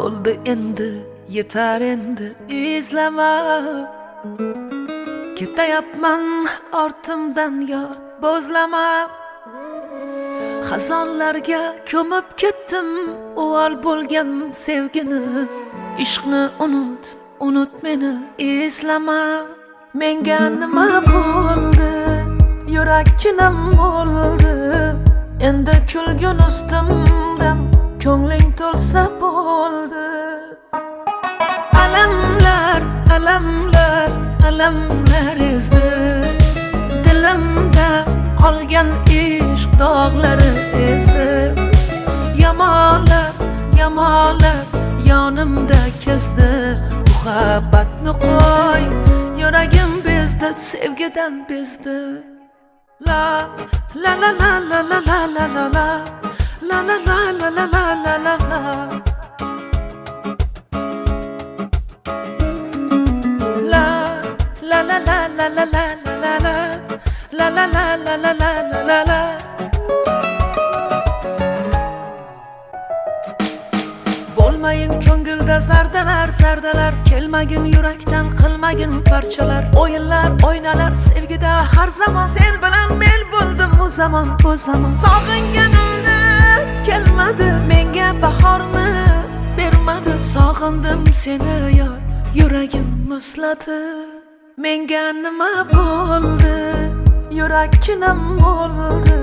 bo'ldi endi, yetar endi izlama. Ketayapman ortimdan yor, bo'zlama. Xazonlarga ko'mib ketdim, o'val bo'lgan sevgini. Ishqni unut meni, eslama. Menga nima bo'ldi? Yurakkinam bo'ldi. Endi kulgun ustimdan ko'ngling to'lsa bo'ldi. Alamlar ezdi. Dilimda qolgan ishq dog'lari ezdi. Yamalab yonimda kezdi. Muhabbatni qo'y, yuragim bezdi, sevgidan bezdi. La la la la la la la la la la la la la la la la la la la. La la la la la la la la la la la la la la la la la. Bo'lmayin ko'ngilda zardalar, kelmagin yurakdan, qilmagin parchalar. O'yinlar, o'ynalar sevgida har zamon. Sen bilan men bo'ldim u zamon. Sog'inganimda kelmadi, menga bahorni bermadi. Sog'indim seni yor, yuragim muzladi. Menga nima bo'ldi? Yurakkinam bo'ldi.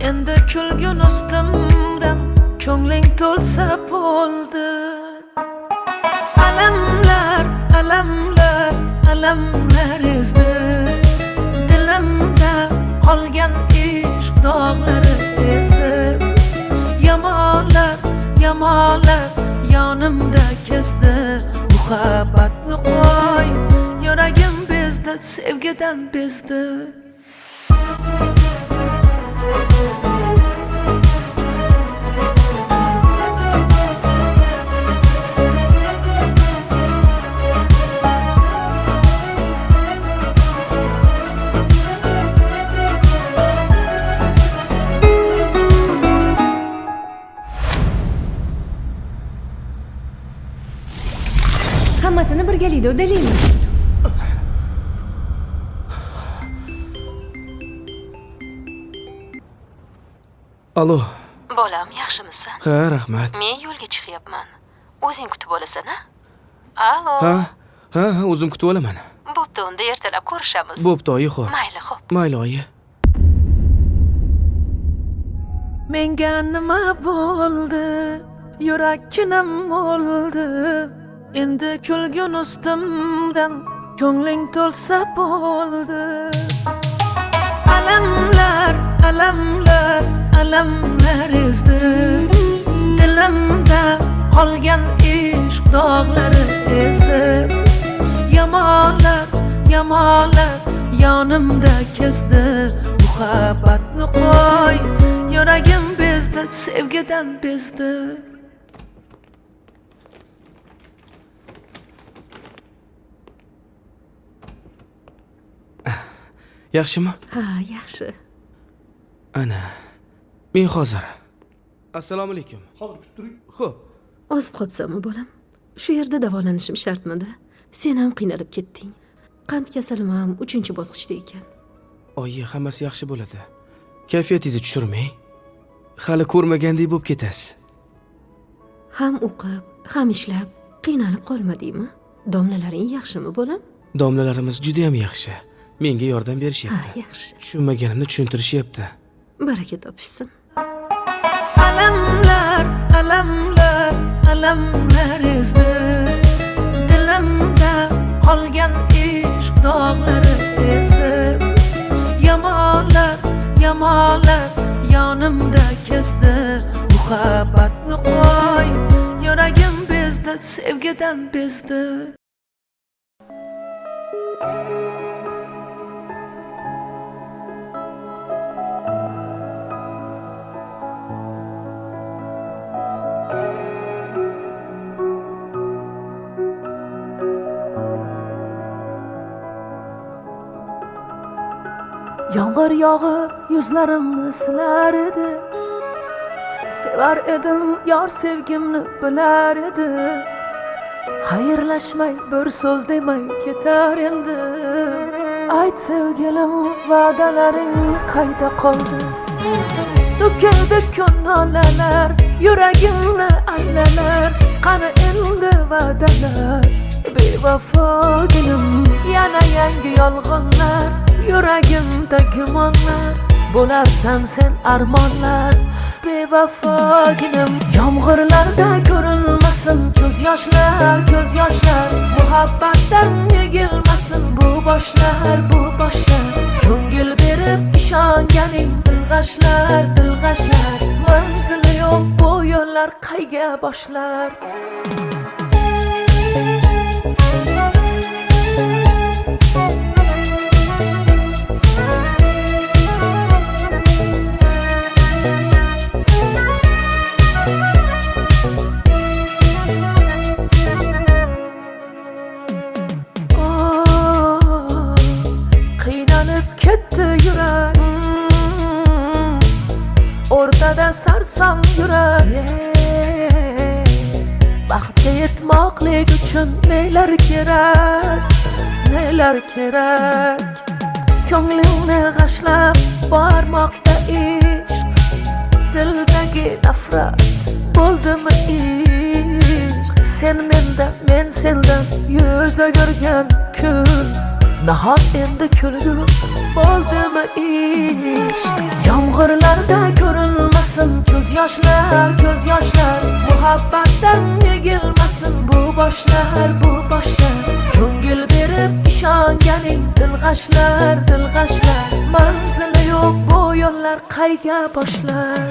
Endi kulgun ustimdan ko'ngling to'lsa bo'ldi. Alamlar ezdi. Dilimda qolgan ishq dog'lari ezdi. Yamalab yonimda kezdi. Muhabbatni qo'y, yuragim bezdi, sevgidan bezdi. Hammasini birgalikda uddalaymiz. Alo. Bolam, yaxshimisan? Ha, rahmat. Men yo'lga chiqyapman. O'zing kutib olasan-a? Alo. Ha, o'zim kutib olaman. Bo'pti, unda ertalab ko'rishamiz. Bo'pti, oyi, xo'p. Mayli, xo'p. Mayli, oyi. Menga nima bo'ldi? Yurakkinam bo'ldi. Endi kulgun ustimdan ko'ngling to'lsa bo'ldi. Alamlar ezdi. Dilimda qolgan ishq dog'lari ezdi. Yamalab yonimda kezdi. Muhabbatni qo'y, yuragim bezdi, sevgidan bezdi. Yaxshimi? Ha, yaxshi. Ana. Men hozir. Assalomu alaykum. Hozir kutib turing. Xo'p. Ozib qolibsanmi bolam? Shu yerda davolanishim shartmidi? Sen ham qiynalib ketding. Qand kasalim ham 3-bosqichda ekan. Oyi, hammasi yaxshi bo'ladi. Kayfiyatingizni tushirmang. Hali ko'rmagandek bo'lib ketasiz. Ham o'qib, ham ishlab qiynalib qolmadingmi? Domlalaring yaxshimi bolam? Domlalarimiz juda ham yaxshi. Menga yordam Ha, berishyapti. yaxshi. Tushunmaganimni tushuntirishyapti. Baraka topishsin. Alamlar ezdi. Dilimda qolgan ishq dog'lari ezdi. Yamalab yonimda kezdi. Muhabbatni qo'y, yuragim bezdi, sevgidan bezdi. Yomg'ir yog'ib yuzlarimni silar edi. Sevar edim yor sevgimni bilar edi. Xayrlashmay bir so'z demay ketar endi. Ayt sevgilim va'dalaring qayda qoldi? To'kildi ko'ngillar, yuragimni allalar. Qani endi va'dalar, bevafoginim. Yana yangi yolg'onlar, yuragimda gumonlar. Bo'larsan sen armonlar, bevafoginim. Yomg'irlarda ko'rinmasin ko'z yoshlar, ko'z yoshlar. Muhabbatdan yegilmasin bu boshlar, bu boshlar. Ko'ngil berib ishonganing dilg'ashlar, dilg'ashlar. Manzili yo'q bu yo'llar qayga boshlar? O'rtada sarsam yurak, baxtga yetmoqlik uchun nelar kerak, nelar kerak. Ko'nglingni g'ashlab bormoqda ishq, dildagi nafrat bo'ldimi ishq? Sen mendan, men sendan yuz o'girgan kun, nahot endi kulgu bo'ldimi ishq? Yomg'irlarda ko'rinmasin ko'z yoshlar, ko'z yoshlar. Muhabbatdan yegilmasin bu boshlar, bu boshlar. Ko'ngil berib ishonganing dilg'ashlar, dilg'ashlar. Manzili yo'q bu yo'llar qayga boshlar?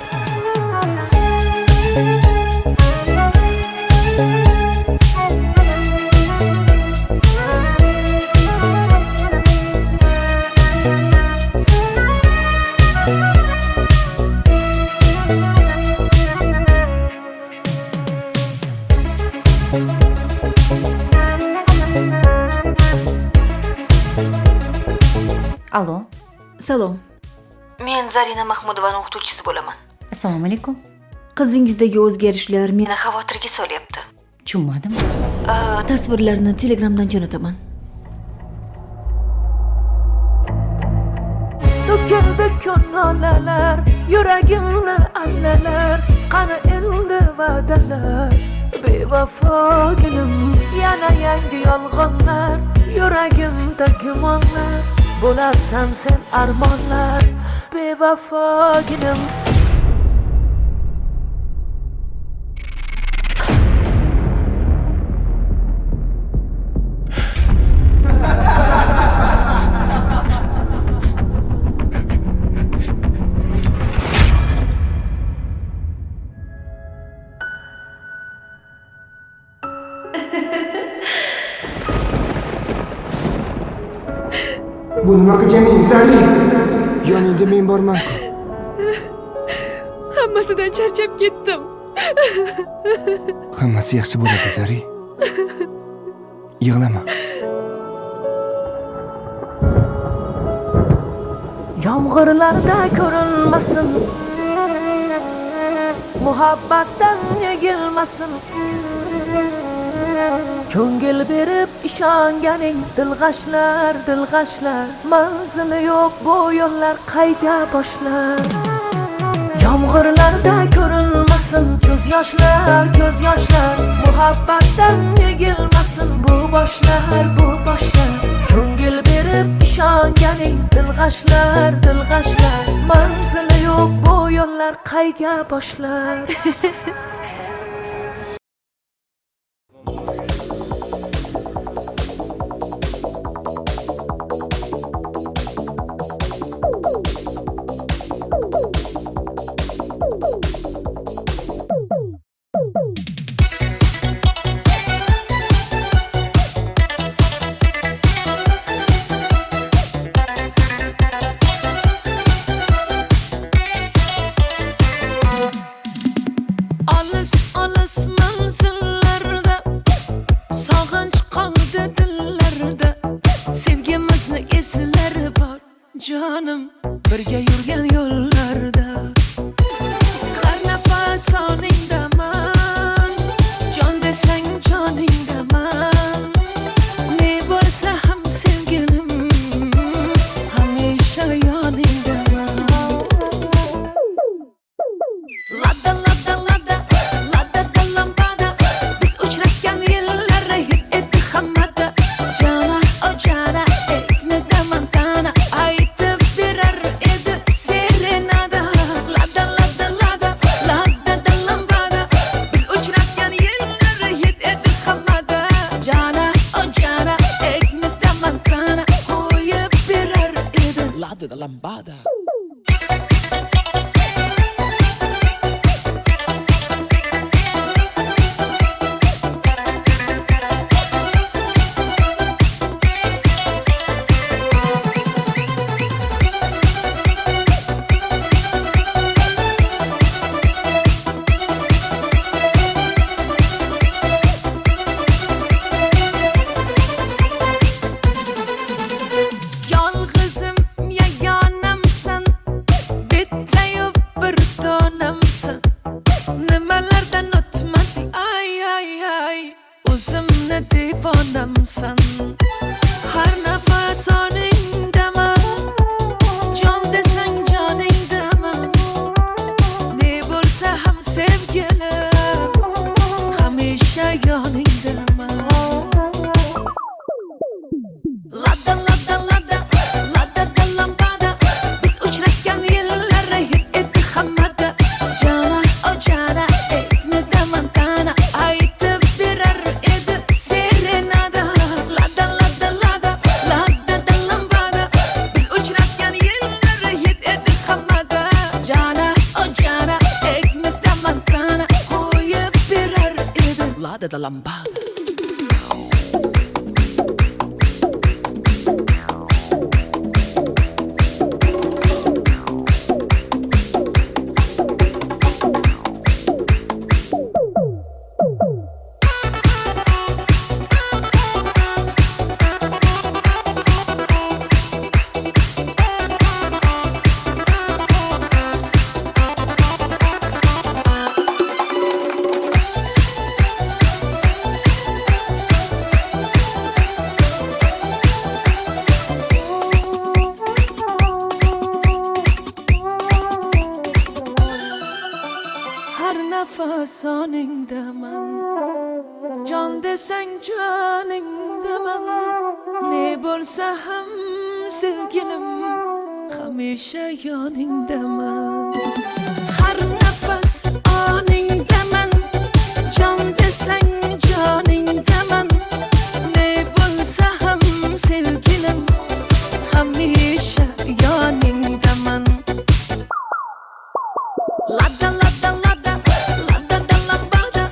Allo, Salom. Men Zarina Mahmudovaning o'qituvchisi bo'laman. assalomu alaykum. Qizingizdagi o'zgarishlar meni Meni xavotirga solyapti. tushunmadim. Tasvirlarni Telegramdan jo'nataman. To'kildi ko'ngillar, yuragimni allalar. Qani endi va'dalar, bevafoginim. Yana yangi yolg'onlar, yuragimda gumonlar. Bo'larsan sen armonlar, bevafoginim. Bu nima qilganing Zari? Yoningda men borman-ku. Hammasidan charchab ketdim. Hammasi yaxshi bo'ladi, Zari. Yig'lama. Yomg'irlarda ko'rinmasin, muhabbatdan yegilmasin. Ko'ngil berib ishonganing dilg'ashlar, dilg'ashlar. Manzili yo'q bu yo'llar qayga boshlar? Yomg'irlarda ko'rinmasin ko'z yoshlar, ko'z yoshlar. Muhabbatdan yegilmasin bu boshlar, bu boshlar. Ko'ngil berib ishonganing dilg'ashlar, dilg'ashlar. Manzili yo'q bu yo'llar qayga boshlar? bo'lsa ham sevgilim, hamisha yoningdaman. Lada lada lada lada da lambada, biz uchrashgan yillar hit edi hammada. Jana oh jana egnida mantana, aytib berar edi serenada. Lada lada lada lada da lambada, biz uchrashgan yillar hit edi hammada. Jana oh jana egnida mantana, qo'yib berar edi lada da lambada. Har nafas oningdaman, jon desang joningdaman. Ne bo'lsa ham sevgilim, hamisha yoningdaman. Har nafas oningdaman, jon desang joningdaman. Ne bo'lsa ham sevgilim, hamisha yoningdaman. Lada lada lada lada da lambada,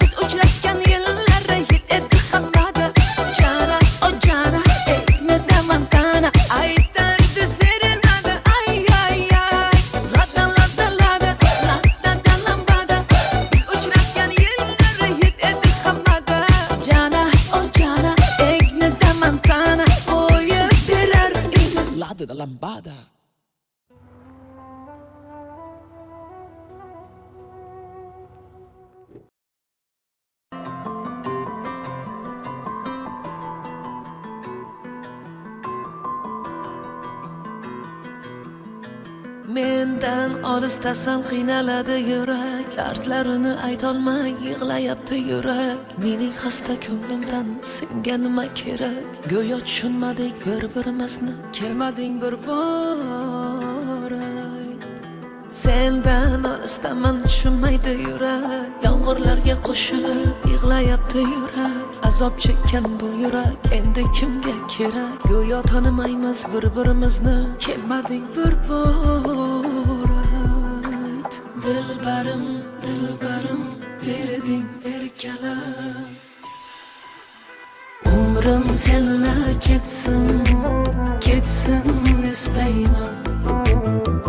biz uchrashgan yillar hit edi hammada. Jana oh jana egnida mantana, aytardi serenada. Ay ay ay. Lada lada lada lada da lambada, biz uchrashgan yillar hit edi hammada. Jana oh jana egnida mantana, qo'yib berar edi lada da lambada. Mendan olisdasan qiynaladi yurak, dardlarini aytolmay yig'layapti yurak. Mening xasta ko'nglimdan senga nima kerak? Go'yo tushunmadik bir-birimizni, kelmading bir bor. Sendan olisdaman tushunmaydi yurak, yomg'irlarga qo'shilib yig'layapti yurak. Azob chekkan bu yurak endi kimga kerak? Go'yo tanimaymiz bir-birimizni, kelmading bir bor. Dilbarim dilbarim berding erkalam, umrim senla ketsin ketsin istayman.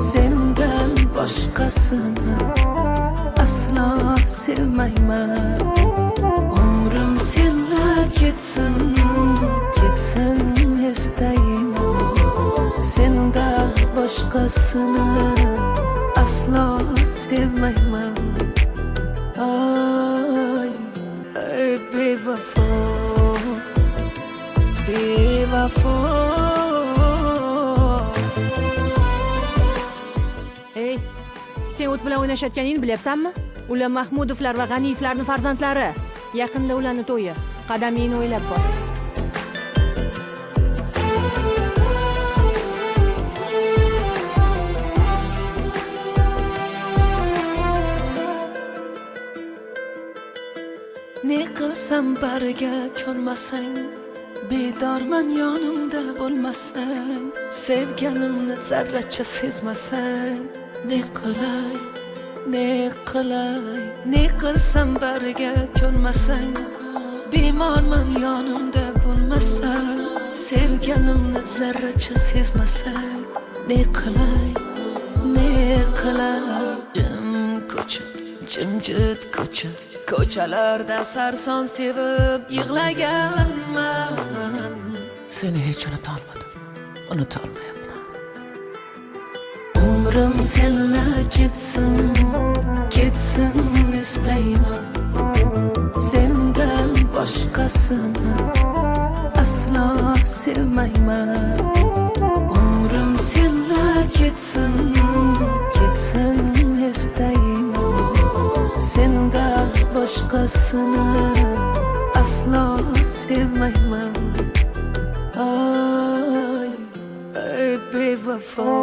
Sendan boshqasini aslo sevmayman. Umrim senla ketsin ketsin istayman. Sendan boshqasini aslo sevmayman. Ay ay bevafo bevafo. Ey, sen o't bilan o'ynashayotganingni bilyapsanmi? Ular Mahmudovlar va G'aniyevlarning farzandlari. Yaqinda ularni to'yi. Qadamingni o'ylab bos. Ne qilsam bariga ko'nmasang, bedorman yonimda bo'lmasang, sevganimni zarracha sezmasang. Ne qilay ne qilay, ne qilsam bariga ko'nmasang, bemorman yonimda bo'lmasang, sevganimni zarracha sezmasang. Ne qilay ne qilay. Jim ko'cha jimjit ko'cha, ko'chalarda sarson sevib yig'laganman. Seni hech unutolmayapman. Umrim senla ketsin ketsin istayman. Sendan boshqasini aslo sevmayman. Umrim senla ketsin ketsin istayman. boshqasini aslo sevmayman. Ay, ay bevafo.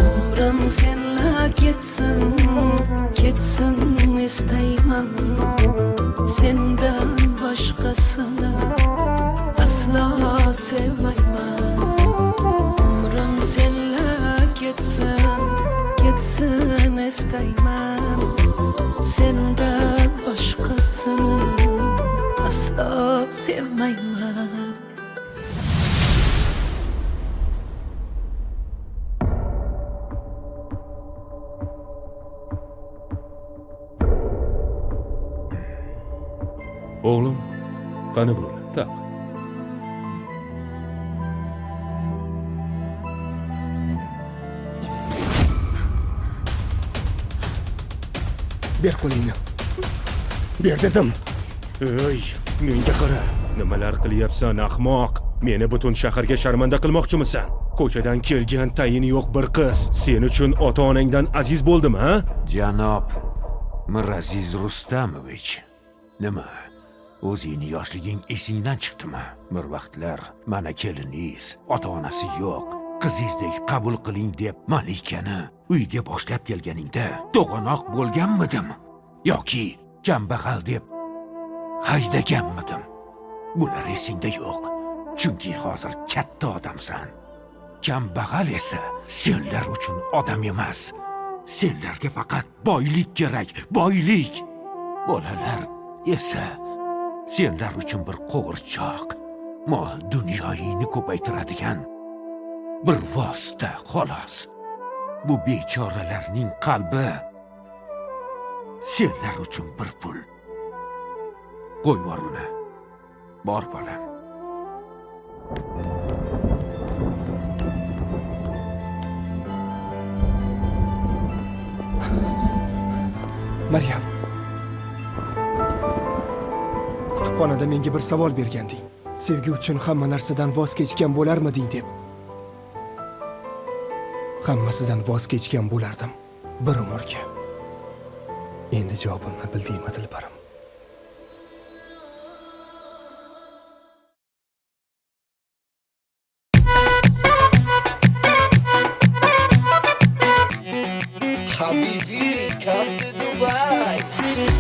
Umrim senla ketsin, ketsin istayman. Sendan boshqasini aslo sevmayman. Umrim senla ketsin, ketsin istayman. Sendan boshqasini aslo sevmayman. Oğlum, qani bo'la, taq. Ber qo'lingni. Ber dedim. Ey, menga qara. Nimalar qilyapsan, ahmoq? Meni butun shaharga sharmanda qilmoqchimisan? Ko'chadan kelgan tayini yo'q bir qiz sen uchun ota-onangdan aziz bo'ldimi, ha? Janob Miraziz Rustamovich, nima? O'zingni yoshliging esingdan chiqdimi? Bir vaqtlar mana keliningiz, ota-onasi yo'q, qizingizdek qabul qiling deb Malikani uyga boshlab kelganingda to'g'anoq bo'lganmidim yoki kambag'al deb haydaganmidim? Bular esingda yo'q. Chunki hozir katta odamsan. Kambag'al esa senlar uchun odam emas. Senlarga faqat boylik kerak, boylik. Bolalar esa senlar uchun bir qo'g'irchoq, mol dunyoyingni ko'paytiradigan bir vosita xolos. Bu bechoralarning qalbi senlar uchun bir pul. Qo'y vor uni. Bor bolam. Maryam. Kutubxonada menga bir savol berganding. Sevgi uchun hamma narsadan voz kechgan bo'larmiding deb. Hammasidan voz kechgan bo'lardim bir umrga. Endi javobimni bildingmi, Dilbarim?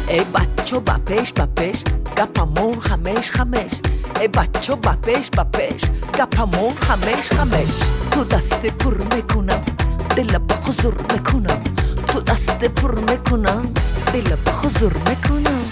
ای بچه با پیش گپمون خمش ای بچه با پیش گپمون خمش تو دست پر میکنم دل به حضور میکنم تو دست پر میکنم دل به حضور میکنم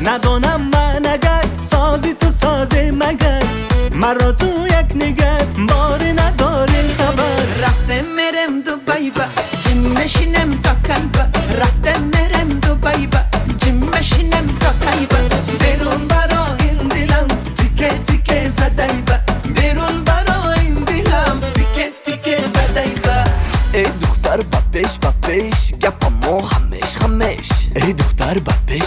ندانم من اگر سازی تو سازه مگر مرا تو یک نگر بار نداره خبر رفته مرم دوبای با جیم مشینم تا کایبا رفته مرم دوبای با جیم مشینم تا کایبا بیرون برا این دلم تیکه تیکه زدای با بیرون برا این دلم تیکه تیکه زدای با ای دختر با پیش گپمون خمش ای دختر با پیش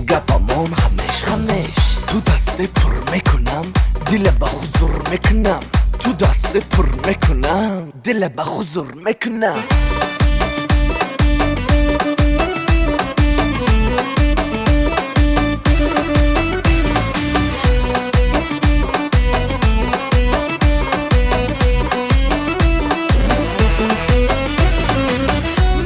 گپمون خمش تو دست پر میکنم دل به حضور میکنم تو دست پر میکنم دل به حضور میکنم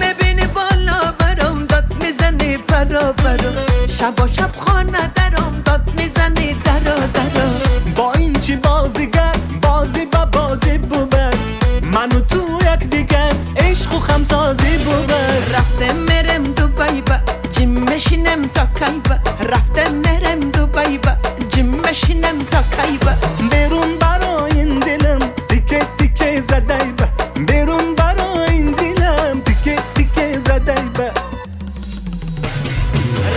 میبینی بالا برام داد میزنی فرا فرا شب و شب خانه درام داد میزنی درا درا با این چی بازیگر بازی با بازی بود منو تو یک دیگر عشق و خمسازی بود رفته میرم دوبای با جیم میشینم تا کی با رفته میرم دوبای با جیم میشینم تا کی با بیرون برای این دلم تیکه تیکه زده با بیرون برای این دلم تیکه تیکه زده با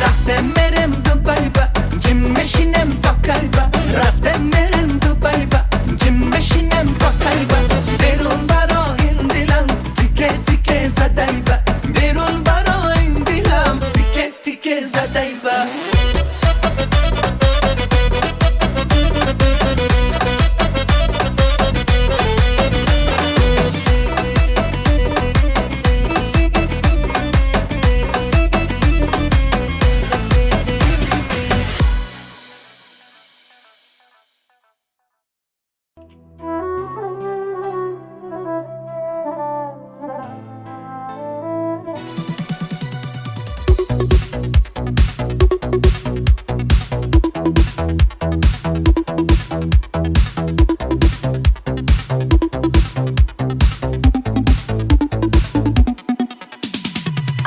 رفته میرم دوبای با جیم میشینم تا کی با رفته میرم دوبای با جیم میشینم تا کی با بیرون برای این دلم تیکه تیکه زده با بیرون برای این دلم تیکه تیکه زده با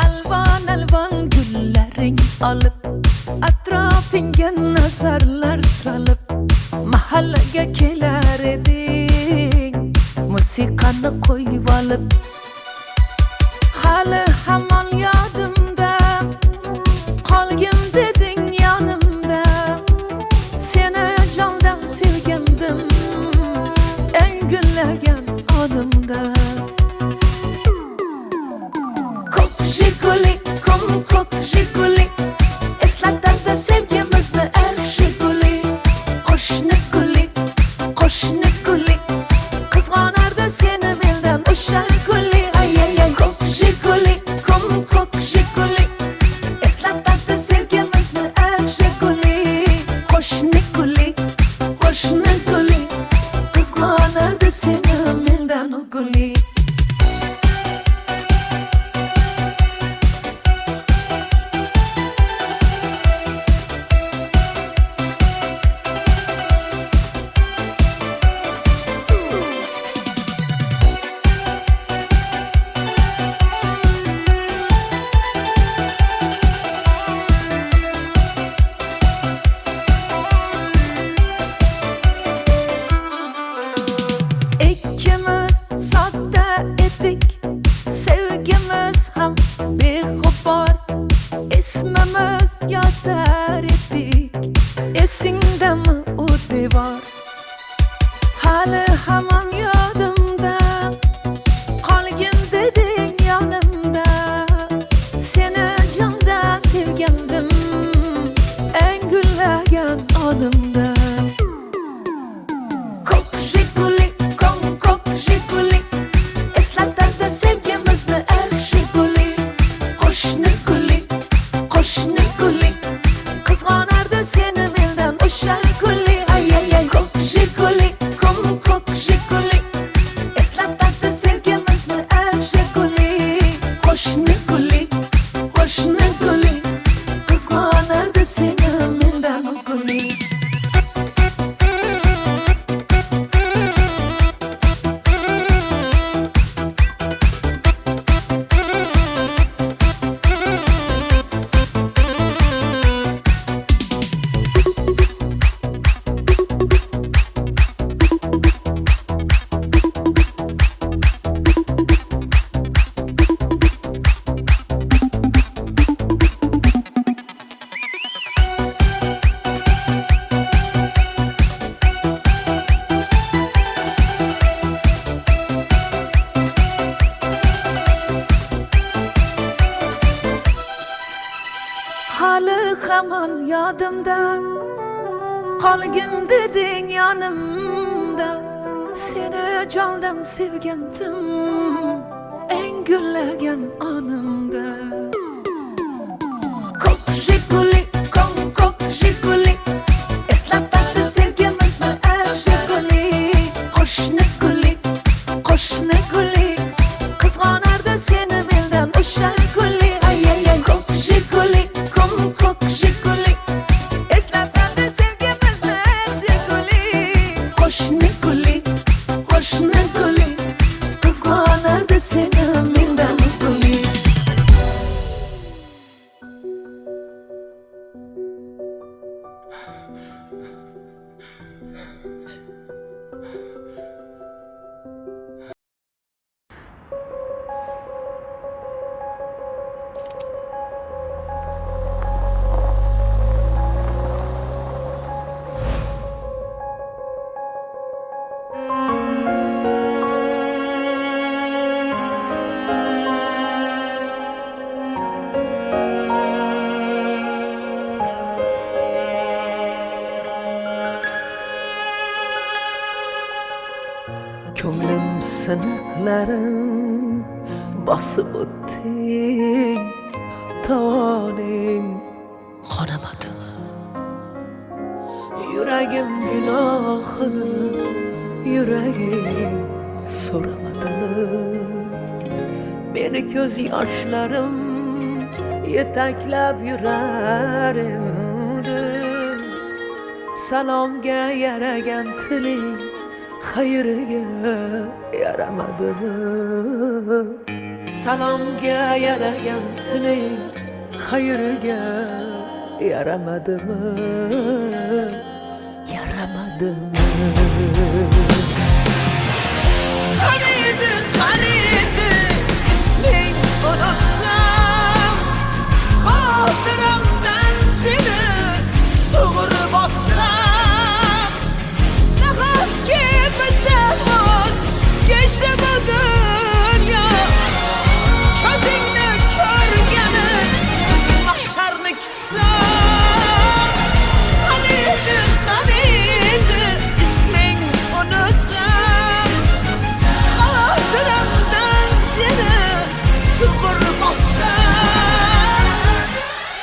Alvan alvan güllaring alıp Atrafingga nazarlar salib Mahallaga kelar eding Musiqani qo'yib olib Hali hamon yodimda Qolgin deding yonimda Seni jondan sevgandim Eng gullagan onimda Jiguli, kom jiguli Eslatadi sevgimizni jiguli Qo'shni guli Qizg'onardi seni mendan o'sha guli Ay ay ay jiguli, kom jiguli Eslatadi sevgimizni jiguli Qo'shni guli Qizg'onardi seni mendan o guli Sevgimiz ham beg'ubor ismimiz yozar edik Esingdami u devor Hali hamon yodimda Qolgin deding yonimda Seni jondan sevgandim Eng gullagan onimda Jiguli, kom jiguli Eslatadi sevgimizni jiguli Qo'shni guli Qizg'onardi seni mendan o'sha guli Ay ay ay jiguli, kom jiguli Eslatadi sevgimizni jiguli Qo'shni guli Qizg'onardi seni mendan guli Hali hamon yodimda Qolgin deding yonimda Seni candan sevgandim eng gullagan onimda. Ko'k jiguli, ko'k jiguli, eslatadi sevgimizni jiguli. Qo'shni guli, qizg'onardi seni mendan o'sha guli. Ay ay ay, ko'k jiguli, ko'k jiguli, eslatadi sevgimizni jiguli. Qo'shni guli, qizg'onardi seni mendan guli. Ko'nglim siniqlarim bosib o'tding, tovoning qonamadimi? Yuragim gunohini, yuragim so'ramadimi? Meni ko'z yoshlarim yetaklab yurar endi. Salomga yaragan tiling xayriga yaramadimi? Salomga yaragan tiling xayriga yaramadimi? Yaramadimi? Qaniydi isming unutsam, xotiramdan seni sug'urib otsam, nahotki bizdan voz kechdi bu dunyo. Ko'zingni ko'rgani mahsharni kutsam, qaniydi isming unutsam, xotiramdan seni sug'urib otsam,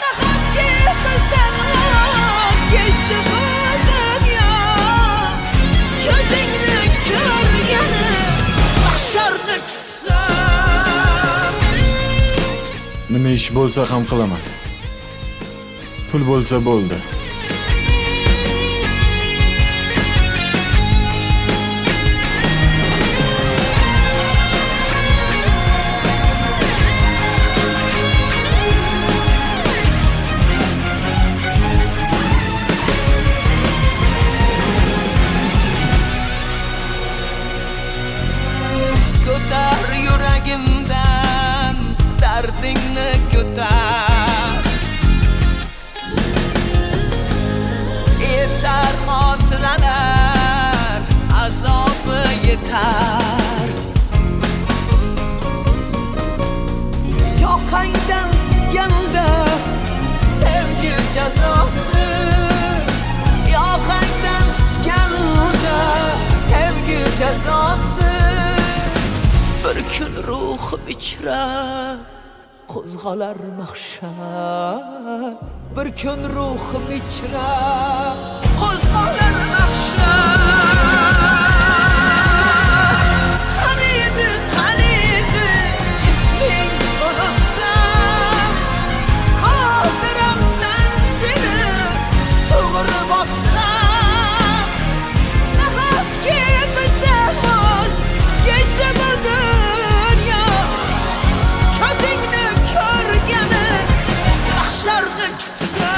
nahotki bizdan voz kechdi bu dunyo. Ko'zingni ko'rgani mahsharni kutsam. Nima ish bo'lsa ham qilaman. Pul bo'lsa bo'ldi. Ko'tar yuragimdan dardingni ko'tar. Yetar xotiralar azobi yetar. Yoqangdan tutganda sevgi jazosi, yoqangdan tutganda sevgi jazosi. Bir kun ruhim ichra qo'zg'alar mahshar. Bir kun ruhim ichra qo'zg'alar mahshar. Qaniydi isming unutsam, xotiramdan seni sug'urib otsam, nahotki bizdan voz kechdi bu dunyo. Ko'zingni ko'rgani mahsharni kutsam.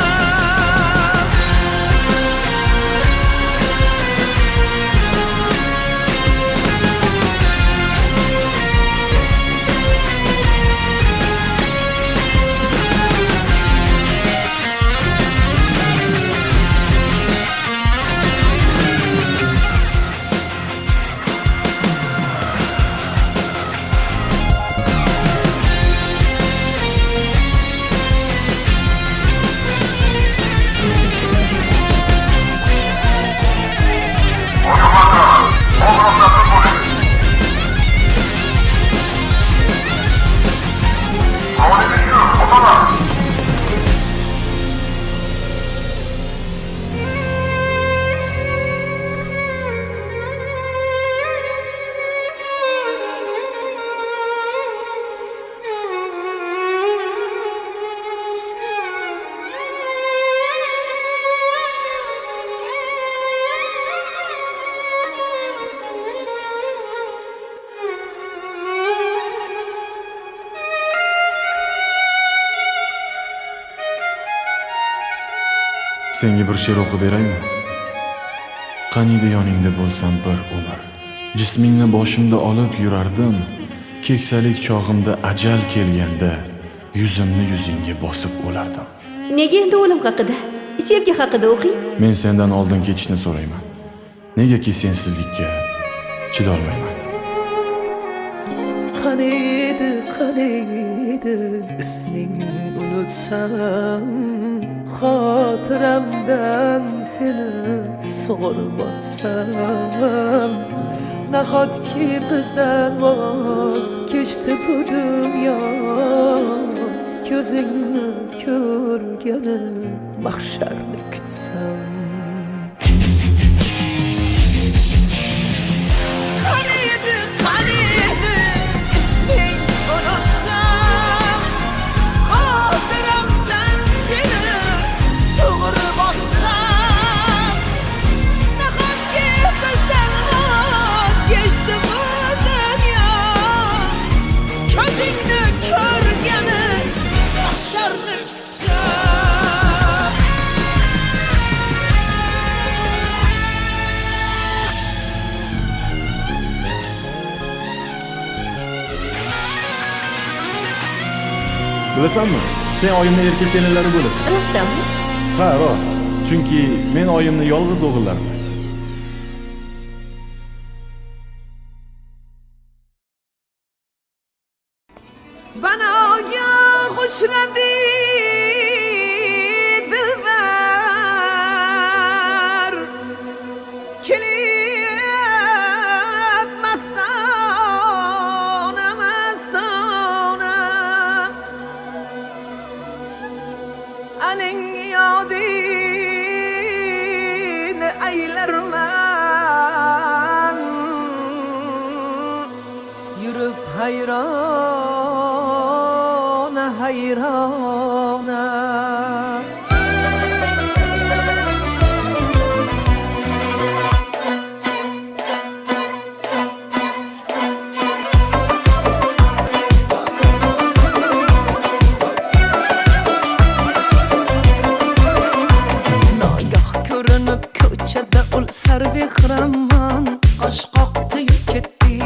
Senga bir she'r o'qib beraymi? Qaniydi yoningda bo'lsam bir umr. Jismingni boshimda olib yurardim. Keksalik chog'imda ajal kelganda yuzimni yuzingga bosib o'lardim. Nega endi o'lim haqida, sevgi haqida o'qing? Men sendan oldin ketishni so'rayman. Negaki sensizlikka chidolmayman. Qaniydi ismingni unutsam, xotiramdan seni sug'urib o'tsam, nahotki bizdan voz kechdi bu dunyo, ko'zingni ko'rgani mahsharni kutsam. Qaniydi isming unutsam, xotiramdan seni sug'urib o'tsam, nahotki bizdan voz kechdi bu dunyo, ko'zingni ko'rgani mahsharni kutsam. Bilasanmi? Sen oyimni erkak kelinlari bo'lasan. Rostdanmi? Ha, rost. Chunki men oyimni yolg'iz o'g'illarman. Banoga uchradi dilbar, kelib mastona aling yodini aylarman, yurib hayrona hayrona. Nagah ko'rinib ko'chada ul sarvehraman, qosh qoqdi ketdi.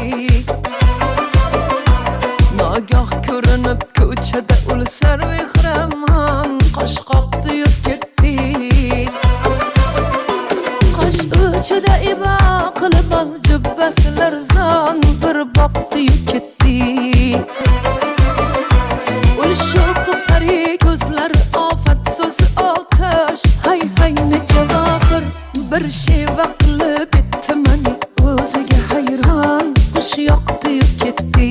Nagah ko'rinib ko'chada ul sarvehraman, qosh qoqdi ketdi. Qosh uchida ibo qilib ol jubbasilar zon, bir boqdi ketdi. Ul sho'xi pari ko'zlar ofat so'zi otash, hay hay ne javohir bir sheva qilib etdi mani o'ziga hayron, xush yoqdi ketdi.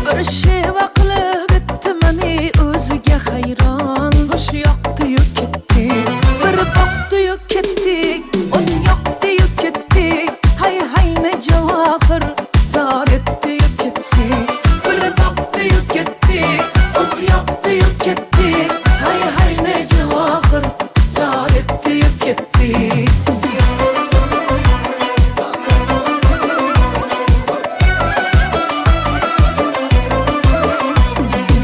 Bir sheva qilib etdi mani o'ziga hayron, xush yoqdi ketdi. Bir boqdi ketdi, o't yoqdi ketdi, hay hay ne javohir zor etdi ketdi. Bir boqdi ketdi, o't yoqdi ketdi, hay hay ne javohir zor etdi ketdi.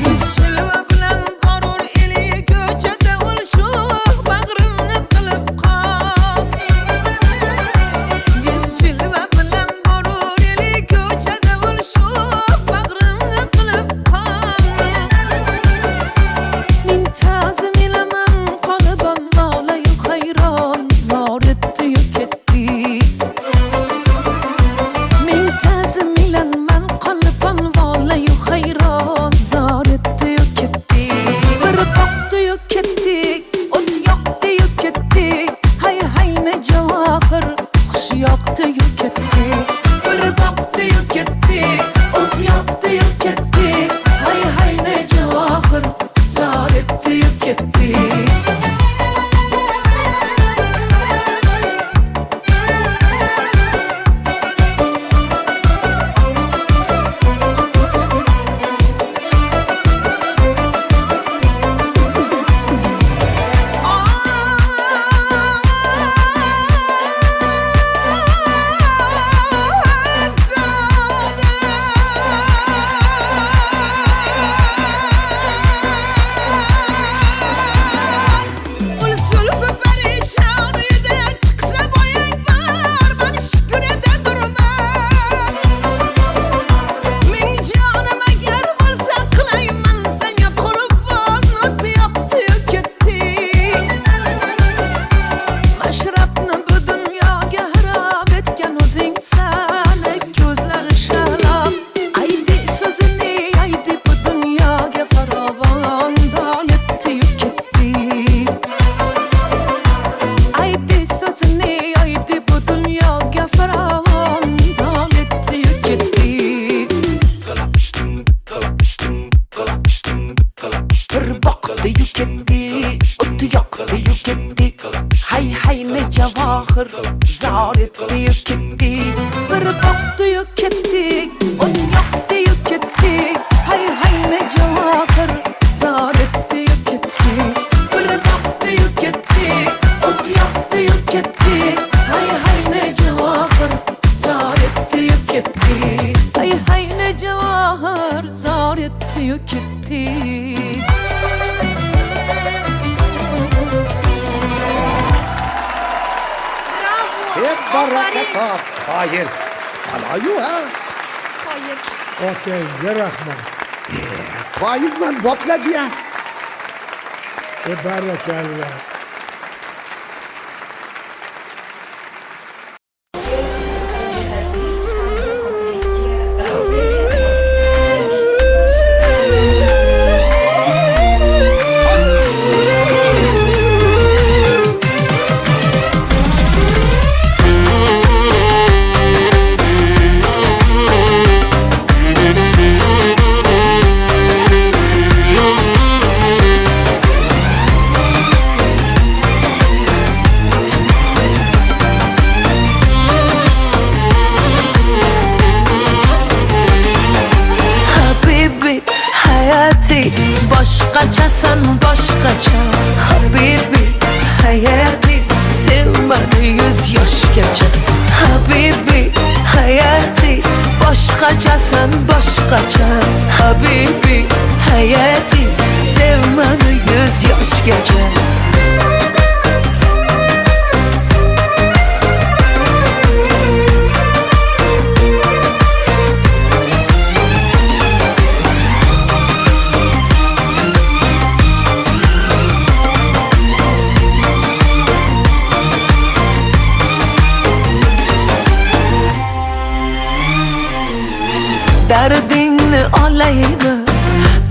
Yuzchilva bilan borur eli ko'chada ul sho'x bag'rimni qilib qol. Yuzchilva bilan borur eli ko'chada ul sho'x bag'rimni qilib qol. Min ta'zim ilaman qolibon mavlayu hayron, zor etdi ketdi. Min ta'zim ilaman qolibon mavlayu hayron, zor etdi ketdi. Bir boqdi ketdi, o't yoqdi ketdi, hay hay ne javohir xush yoqdi ketdi. Bir boqdi ketdi, o't yoqdi ketdi, hay hay ne javohir zor etdi ketdi. javohir zor etdi-yu ketdik. Bir qoqdi-yu ketdik, o't yoqdi-yu ketdik. Hay hay ne javohir zor etdi-yu ketdik. Bir qoqdi-yu ketdik, o't yoqdi-yu ketdik. Hay hay ne javohir zor etdi-yu ketdik. Hay hay ne javohir zor etdi-yu ketdik. Hep baraka. Hayır. Alayu ha. Hayır. Okey, rahmat. Hayır man bopla diye. Barakallah. Habibi hayati boshqachasan boshqacha. Habibi hayati sevmadi 100 yoshgacha. Habibi hayati boshqachasan boshqacha. Habibi hayati sevmadi 100 yoshgacha. Dardingni olaymi,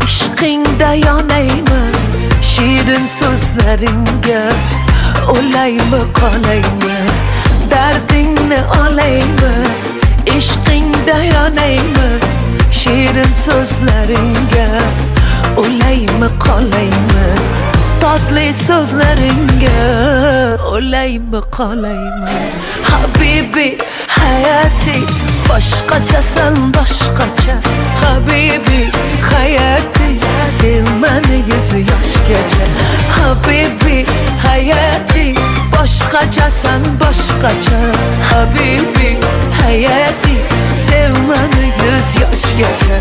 ishqingda yonaymi, shirin so'zlaringga o'laymi qolaymi. Dardingni olaymi, ishqingda yonaymi, shirin so'zlaringga o'laymi qolaymi. Tatlı so'zlaringga o'laymi qolaymi. Habibi hayati boshqachasan boshqacha. Habibi hayati sevmani 100 yoshgacha. Habibi hayati boshqachasan boshqacha. Habibi hayati sevmani 100 yoshgacha.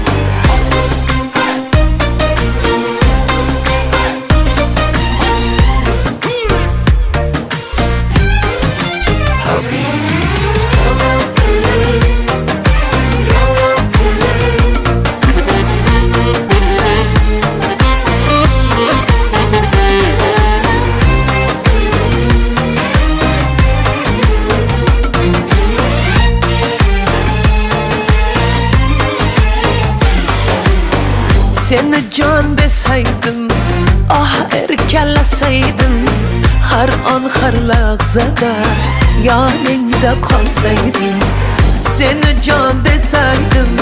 Seni can desaydım, ah erkelasaydım. Her an her lahzada yanında kalsaydım. Seni can desaydım,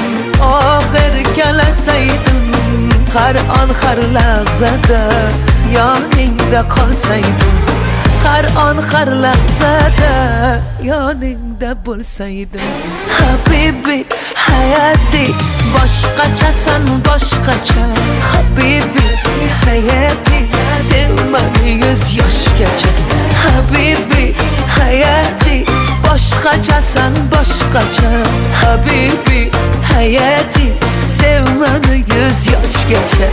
ah erkelasaydım. Her an her lahzada yanında kalsaydım. Her an her lahzada yanında bulsaydım. Habibi hayati boshqachasan boshqacha. Habibi hayati sevmani 100 yoshgacha. Habibi hayati boshqachasan boshqacha. Habibi hayati sevmani 100 yoshgacha.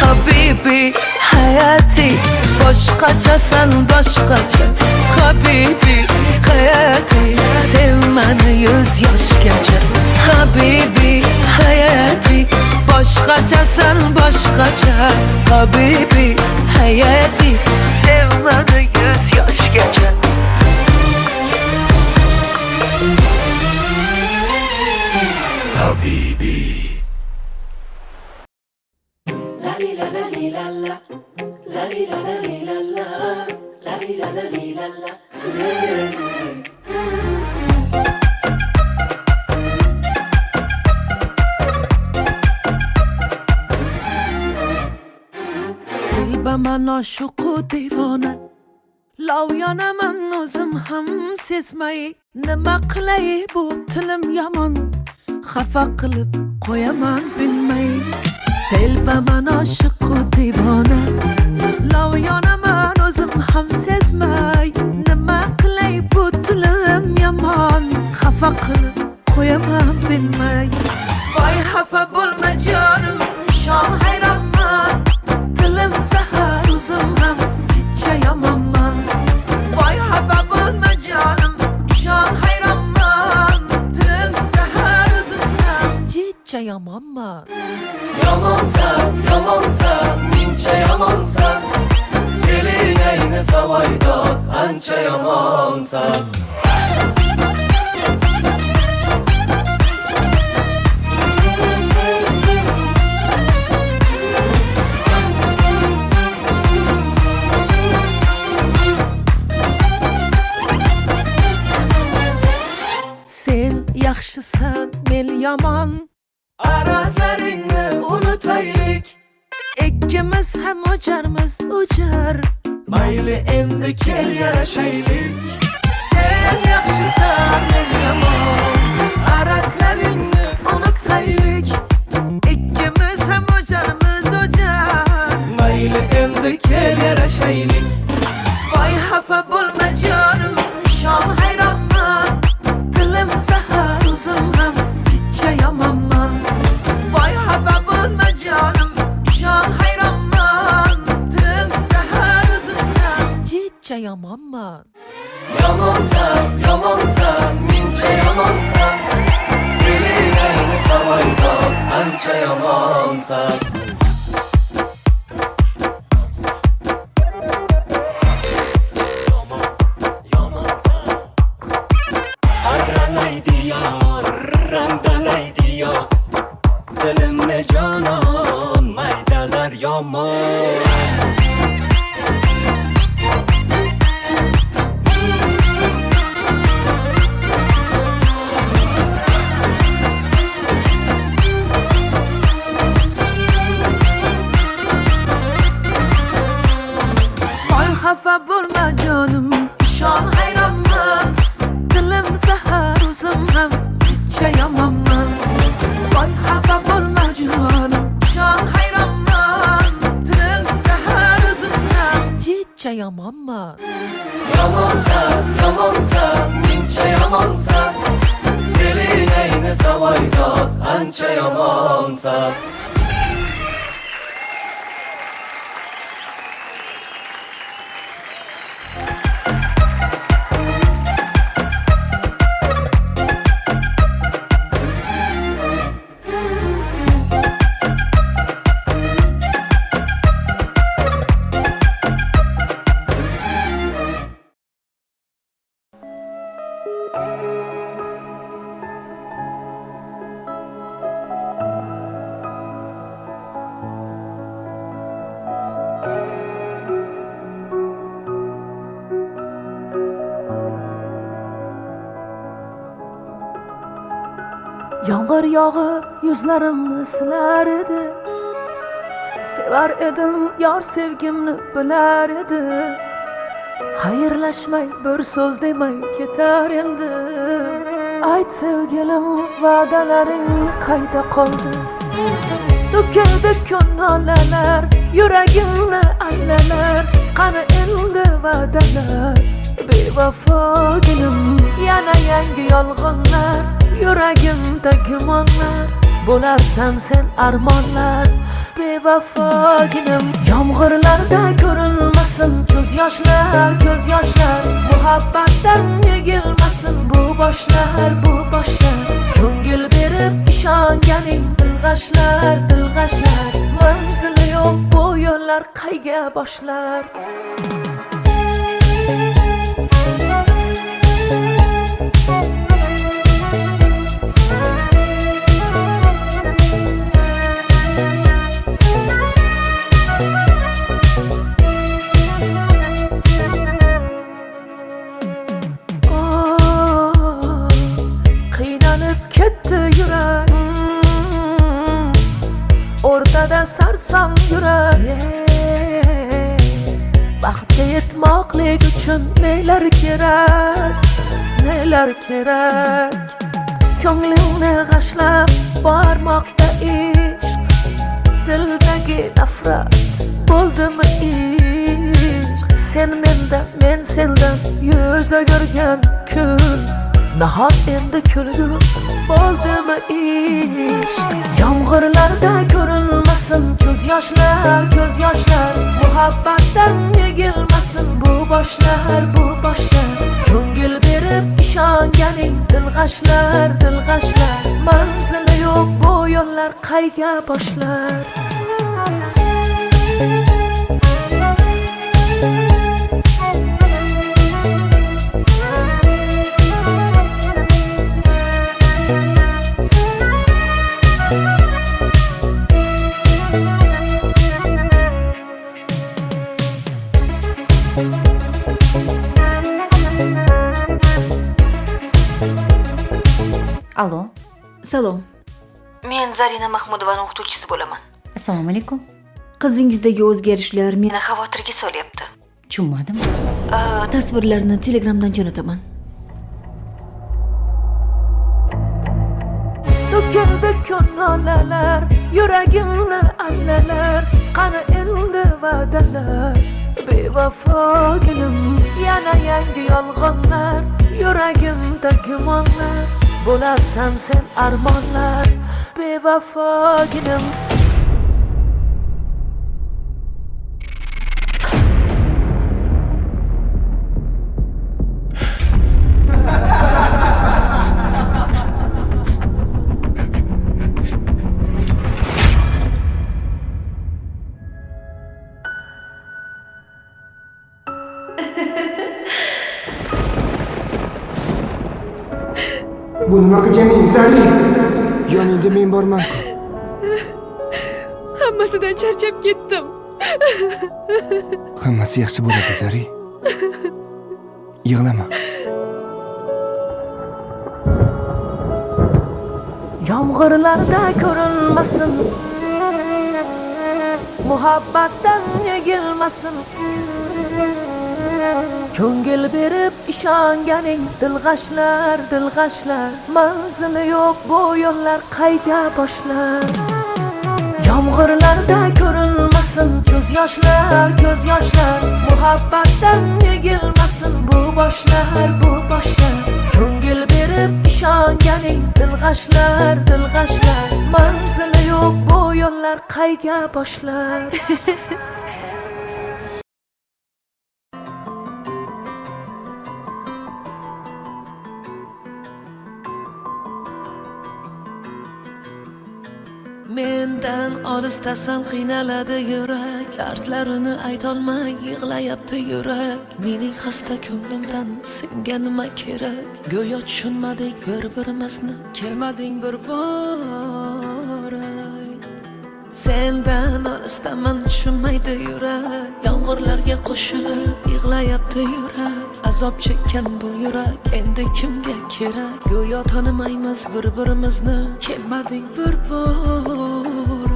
Habibi hayati boshqachasan boshqacha. Habibi hayati sevmani 100 yoshgacha. Habibi hayati boshqachasan boshqacha. Habibi hayati sevmani 100 yoshgacha. Habibi. Telba man oshiqu devona Lovyanaman o'zim ham sezmay Nima qilay bu tilim yomon Xafa qilib qo'yaman bilmay Telba man oshiqu devona Lovyanaman o'zim ham sezmay Nima qilay bu tilim yomon Xafa qilib qo'yaman bilmay Voy xafa bo'lma jonim Shon hayronman Tilim zahar o'zim ham chicha yomonman Voy xafa bo'lma jonim Shon hayronman Tilim zahar o'zim ham chicha yomonman Yomonsan, mincha yomonsan Feeling ayni savoydor, ancha yomonsan Sen yaxshisan, men yomon Arazlaringni unutaylik Ikkimiz ham o'jarmiz, o'jar Mayli endi kel yarashaylik Sen yaxshisan, men yomon Arazlaringni unutaylik Ikkimiz ham o'jarmiz, o'jar Mayli endi kel yarashaylik Voy xafa bo'lma jonim Shon hayronman Tilim zahar o'zim ham chicha yomonman Voy xafa bo'lma jonim Shon hayronman Tilim zahar o'zim ham chicha yomonman Yomonsan, mincha yomonsan Feeling ayni savoydor, ancha yomonsan Arralaydi yor, randalaydi yor Dilimni jonon, maydalar yomon Voy xafa bo'lma jonim Shon hayronman Tilim zahar o'zim ham chicha yomonman Voy xafa bo'lma jonim Shon hayronman Tilim zahar o'zim ham chicha yomonman Yomonsan, mincha yomonsan Feeling ayni savoydor, ancha yomonsan Yomg'ir yog'ib yuzlarimni silar edi Sevar edim yor sevgimni bilar edi Xayrlashmay bir so'z demay ketar endi Ayt sevgilim va'dalaring qayda qoldi To'kildi ko'nglalar yuragimni allalar Qani endi va'dalar bevafoginim Yana yangi yolg'onlar Yuragimda gumonlar Bo'larsan sen armonlar Bevafoginim Yomg'irlarda ko'rinmasin ko'z yoshlar Muhabbatdan yegilmasin bu boshlar Ko'ngil berib ishonganing dilg'ashlar Manzili yo'q bu yo'llar qayga boshlar uchun nelar kerak, nelar kerak. Ko'nglingni g'ashlab bormoqda ishq, dildagi nafrat bo'ldimi ishq. Sen mendan, men sendan yuz o'girgan kun, nahot endi kulgu bo'ldimi ishq. Yomg'irlarda ko'rinmasin ko'z yoshlar, ko'z yoshlar. Muhabbatdan egilmasin bu boshlar, bu boshlar. Ko'ngil berib ishonganing dilg'ashlar, dilg'ashlar. Manzili yo'q bu yo'llar qayga boshlar. Alo, salom. Men Zarina Mahmudovaning o'qituvchisi bo'laman. Assalomu alaykum. Qizingizdagi o'zgarishlar Meni xavotirga solyapti. tushunmadim. Tasvirlarni Telegramdan jo'nataman. To'kildi ko'ngillar, yuragimni allalar. Qani endi va'dalar, bevafoginim. Yana yangi yolg'onlar, yuragimda gumonlar. Bo'larsan sen armonlar, bevafoginim. Bu nima qilganing, Zari? Yoningda men borman-ku. Hammasidan charchab ketdim. Hammasi yaxshi bo'ladi, Zari. Yig'lama. Yomg'irlarda ko'rinmasin, muhabbatdan egilmasin. Ko'ngil berib ishonganing dilg'ashlar, dilg'ashlar. Manzili yo'q bu yo'llar qayga boshlar. Yomg'irlarda ko'rinmasin ko'z yoshlar, ko'z yoshlar. Muhabbatdan egilmasin bu boshlar, bu boshlar. Ko'ngil berib ishonganing dilg'ashlar, dilg'ashlar. Manzili yo'q bu yo'llar qayga boshlar. Mendan olisdasan qiynaladi yurak, dardlarini aytolmay yig'layapti yurak. Mening xasta ko'nglimdan senga nima kerak? Go'yo tushunmadik bir-birimizni, kelmading bir bor. Sendan olisdaman tushunmaydi yurak, yomg'irlarga qo'shilib yig'layapti yurak. Azob chekkan bu yurak endi kimga kerak? Go'yo tanimaymiz bir-birimizni, kelmading bir bor.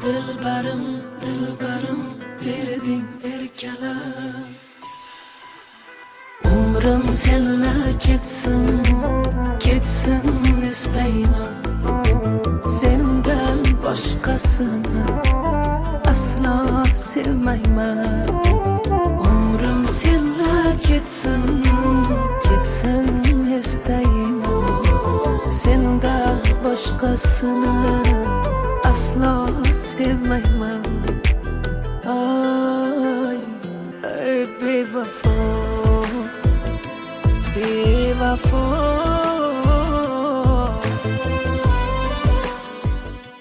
Dilbarim, dilbarim, berding erkalam. Umrim senla ketsin, ketsin istayman. Sendan boshqasini aslo sevmayman. Umrim senla ketsin, ketsin istayman. Sendan boshqasini aslo sevmayman. Ay, ay bevafo, bevafo.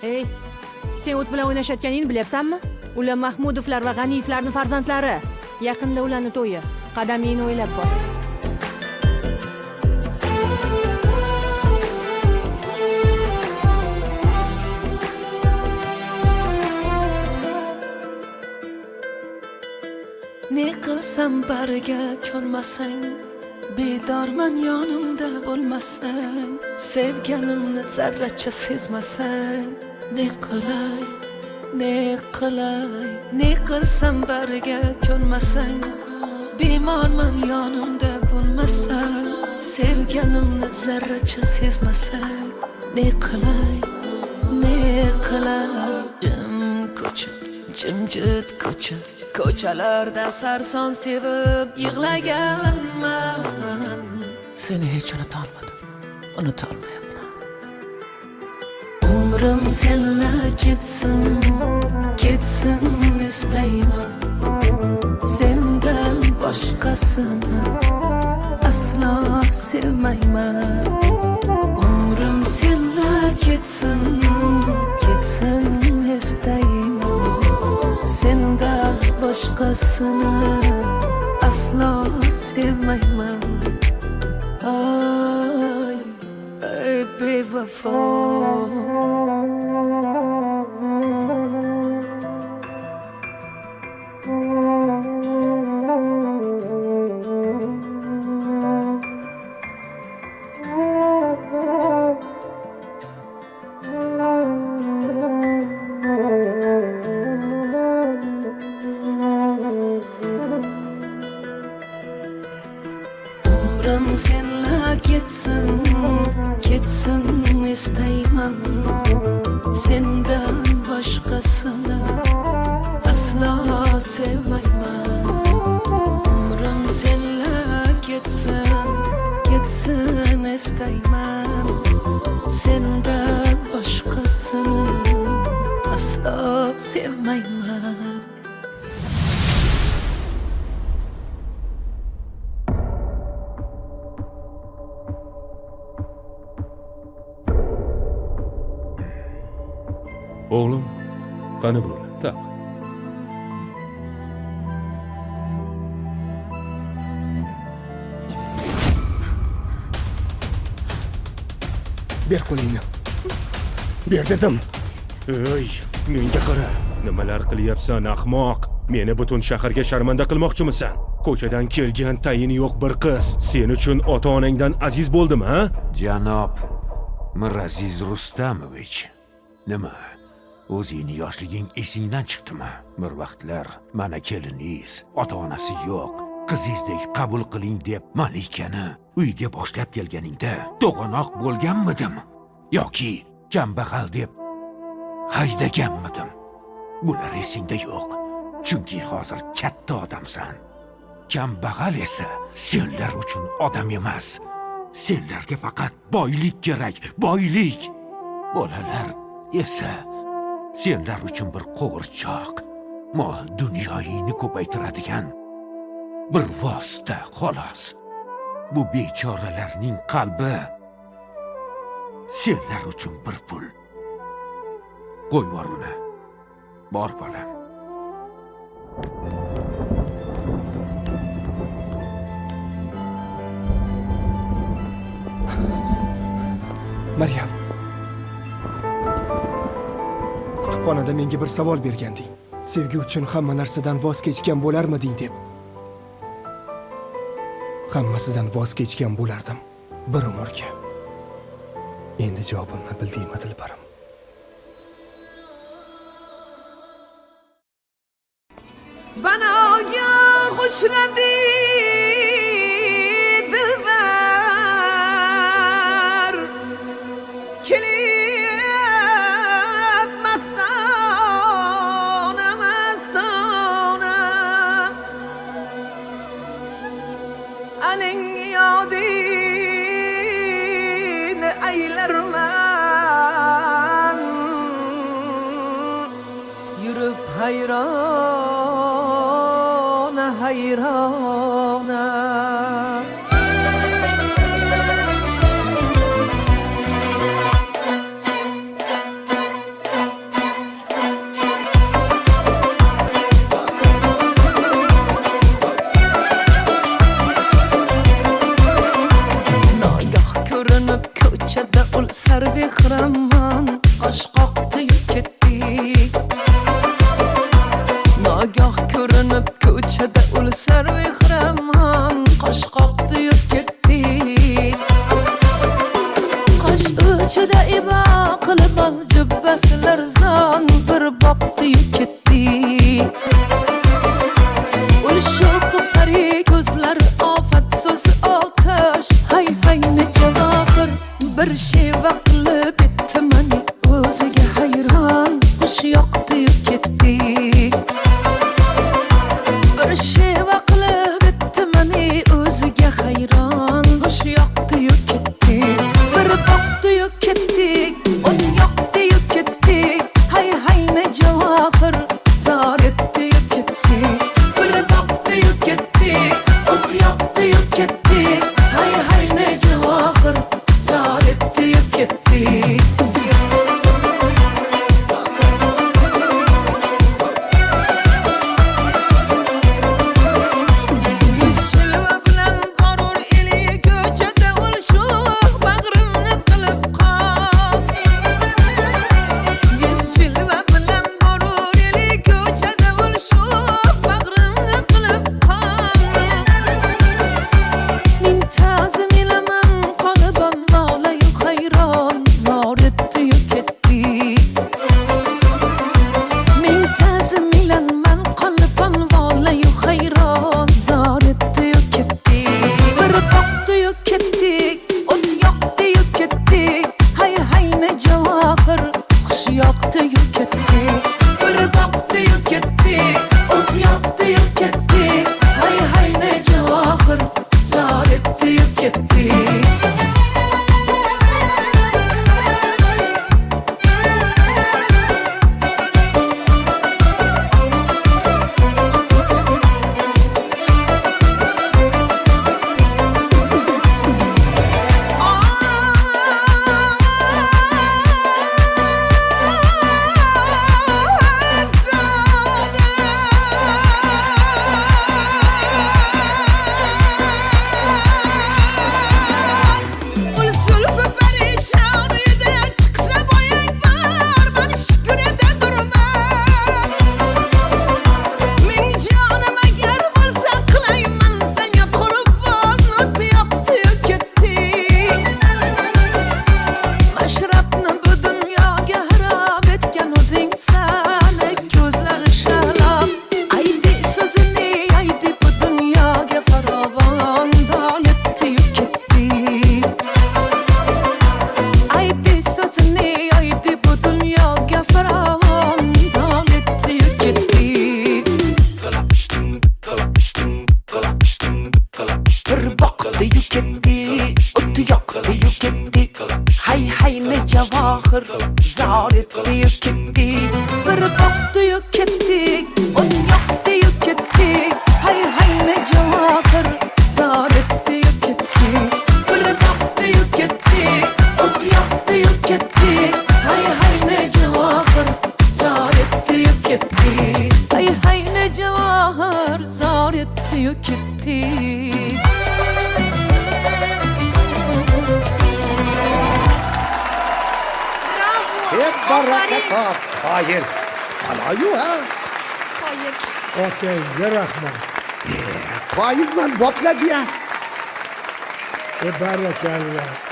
Ey, sen o't bilan o'ynashayotganingni bilyapsanmi? Ular Mahmudovlar va G'aniyevlarning farzandlari. Yaqinda ularning to'yi. Qadamingni o'ylab bos. Ne qilsam bariga ko'nmasang, bedorman yonimda bo'lmasang, sevganimni zarracha sezmasang. Ne qilay, ne qilay, ne qilsam bariga ko'nmasang, Bemorman yonimda bo'lmasan, sevganimni zarracha sezmasan, ne qilay, ne qilay? Jimjit ko'cha, ko'chalarda sarson sevib yig'laganman. Seni hech unutolmayapman. Umrim senla ketsin istayman. Sendan boshqasini aslo sevmayman. Umrim senla ketsin istayman. Sendan boshqasini aslo sevmayman. Ay bevafo. Umrim senla ketsin istayman. Sendan boshqasini aslo sevmayman. Umrim senla ketsin istayman. Sendan boshqasini aslo sevmayman. O'g'lim, qani bo'ldi? Taq. Ber qo'lingni. Ber dedim. Ey, menga qara. Nimalar qilyapsan, ahmoq? Meni butun shaharga sharmanda qilmoqchimisan? Ko'chadan kelgan tayini yo'q bir qiz sen uchun ota-onangdan aziz bo'ldimi, ha? Janob Miraziz Rustamovich, nima? O'zingni yoshliging esingdan chiqdimi? Bir vaqtlar mana keliningiz, ota-onasi yo'q, qizingizdek qabul qiling deb Malikani uyga boshlab kelganingda to'g'anoq bo'lganmidim yoki kambag'al deb haydaganmidim? Bular esingda yo'q. Chunki hozir katta odamsan. Kambag'al esa senlar uchun odam emas. Senlarga faqat boylik kerak, boylik. Bolalar esa senlar uchun bir qo'g'irchoq, mol dunyoyingni ko'paytiradigan bir vosita xolos. Bu bechoralarning qalbi senlar uchun bir pul. Qo'y vor uni. Bor bolam. Maryam. Kutubxonada menga bir savol berganding. Sevgi uchun hamma narsadan voz kechgan bo'larmiding deb. Hammasidan voz kechgan bo'lardim bir umrga. Endi javobimni bildingmi, dilbarim? Banoga xushradi dilbar, kelib mastona aling yodini aylarman, yurib hayrona hayrona. Nogoh ko'rinib ko'chada ul sarvehraman, qosh qoqtiyib ketdi. Nogoh ko'rinib ko'chada ul sarvehraman, qosh qoqtiyib ketdi. Qosh uchida ibo qilib ol jubbasilar zon, bir boqtiyib ketdi. Ul sho'xi pari javohir zor etdi-yu ketdi. Bir to'xtdi-yu ketdik, un yoqdi-yu ketdik. Hay ne javohir zor etdi-yu ketdik. Bir to'xtdi-yu ketdik, un yoqdi-yu ketdik. Hay ne javohir zor etdi-yu ketdik. Hay ne javohir zor etdi-yu ketdik. Hep baraka top. Hayır. Alayu ha. Hayır. Otangga rahmat. Qoyilman bopladi ya. Barakallah.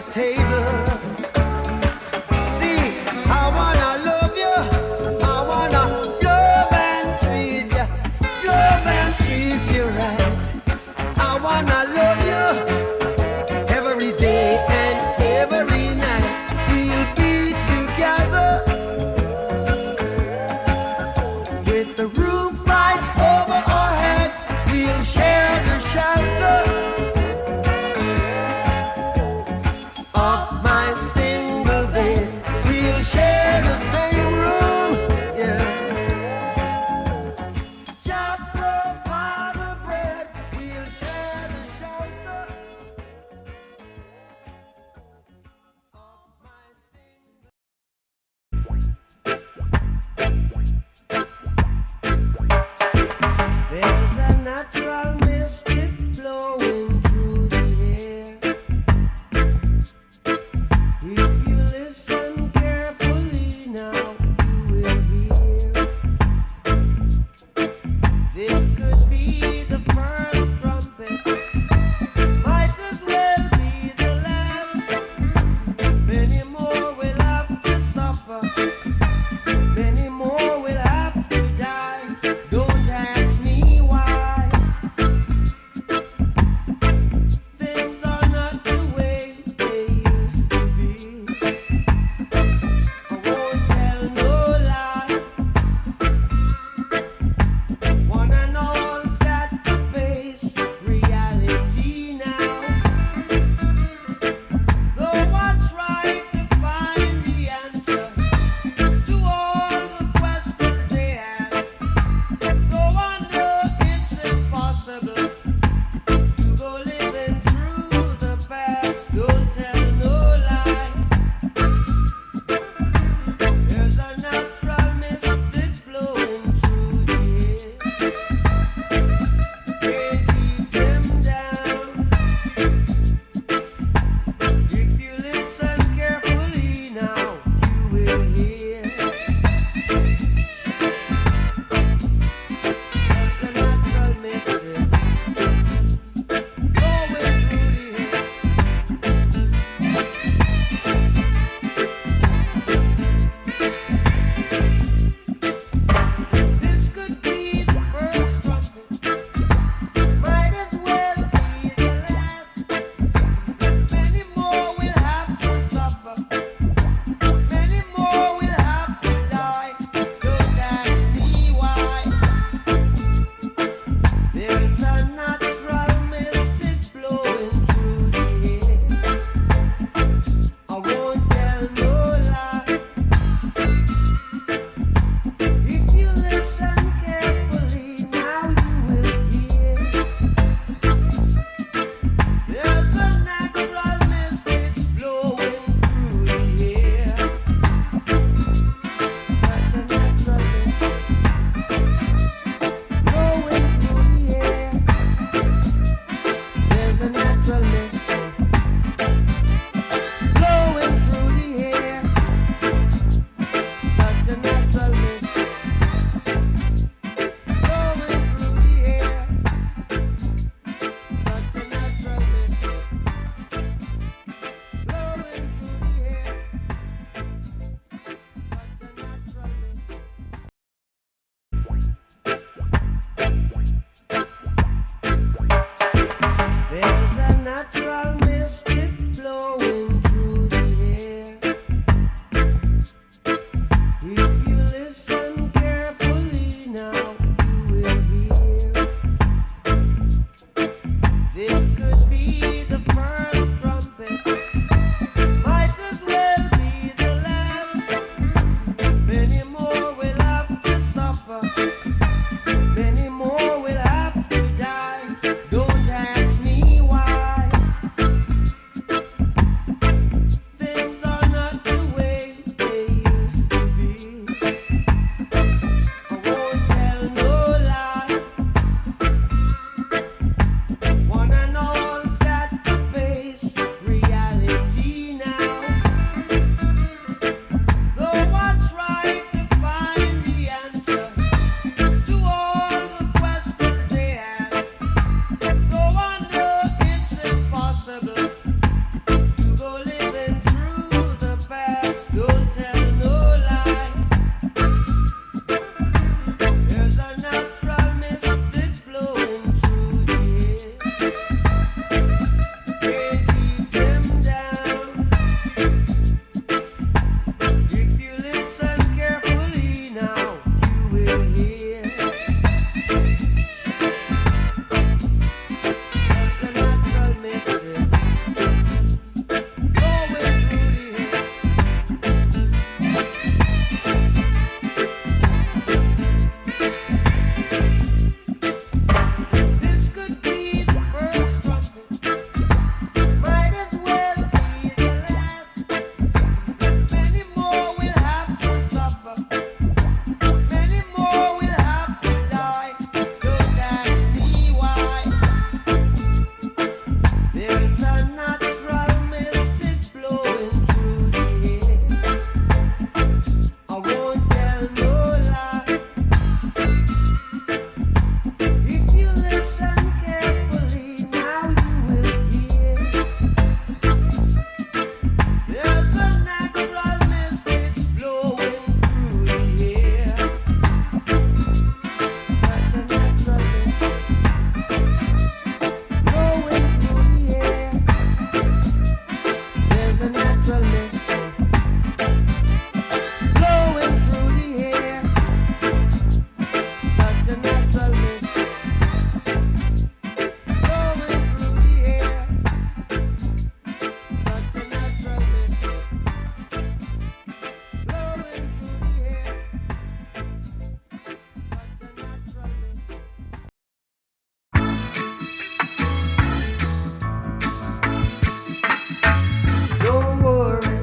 that table. See, I wanna love you, I wanna love and treat you, love and treat you right. I wanna love you every day and every night. We'll be together with the roof right over our heads. We'll share the shelter of my There's a natural mystic flowing through the air. I won't tell no lie. If you listen carefully, now you will hear. There's a natural mystic flowing through the air. Such a natural mystic flowing through the air. There's a natural mystic flowing through the air. Such a natural mystic flowing through the air. Such a natural mystic flowing through the air. Such a natural mystic. Don't worry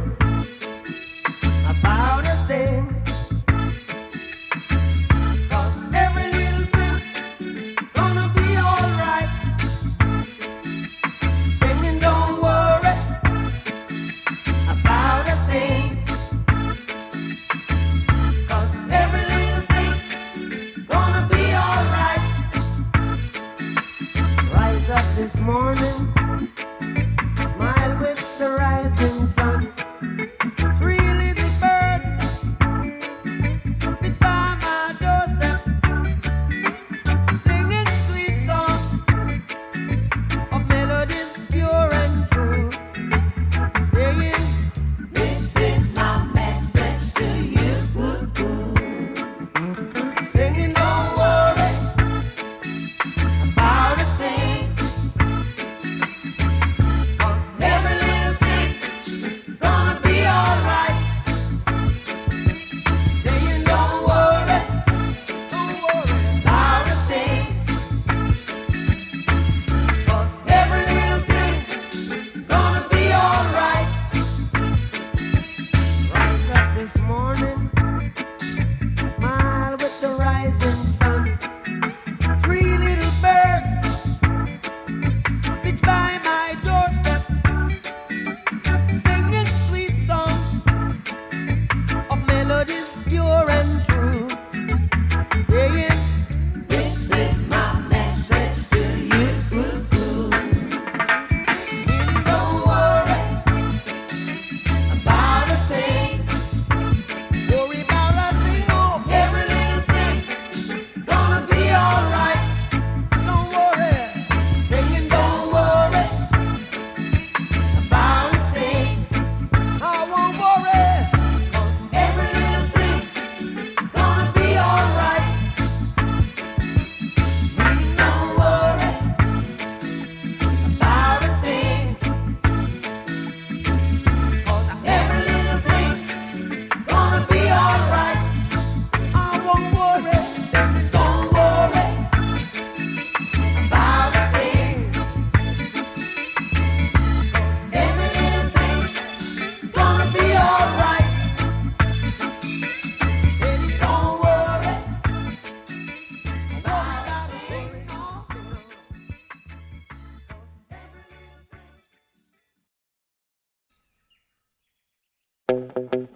about a thing, 'cause every little thing gonna be alright. Singing, don't worry about a thing, 'cause every little thing gonna be alright. Rise up this morning, smile with the rising sun. Three little birds pitch by my doorstep, singing sweet songs of melodies pure and true, saying, "This is my message to you." Singing, don't worry about a thing, 'cause every little thing gonna be alright. Saying, don't worry about a thing, 'cause every little thing gonna be alright. Rise up this morning, smile with the rising sun. Three little birds pitch by my doorstep, singing sweet songs of melodies pure and true, saying, "This is my message to you." Meaning, don't worry about a thing. Worry about a thing, oh, every little thing gonna be alright. Don't worry, singing, don't worry about a thing. I won't worry, 'cause every little thing gonna be alright. Don't worry about a thing, 'cause every little thing gonna be alright. I won't worry, don't worry about a thing, 'cause every little thing gonna be alright. Say, don't worry about a thing, no, no.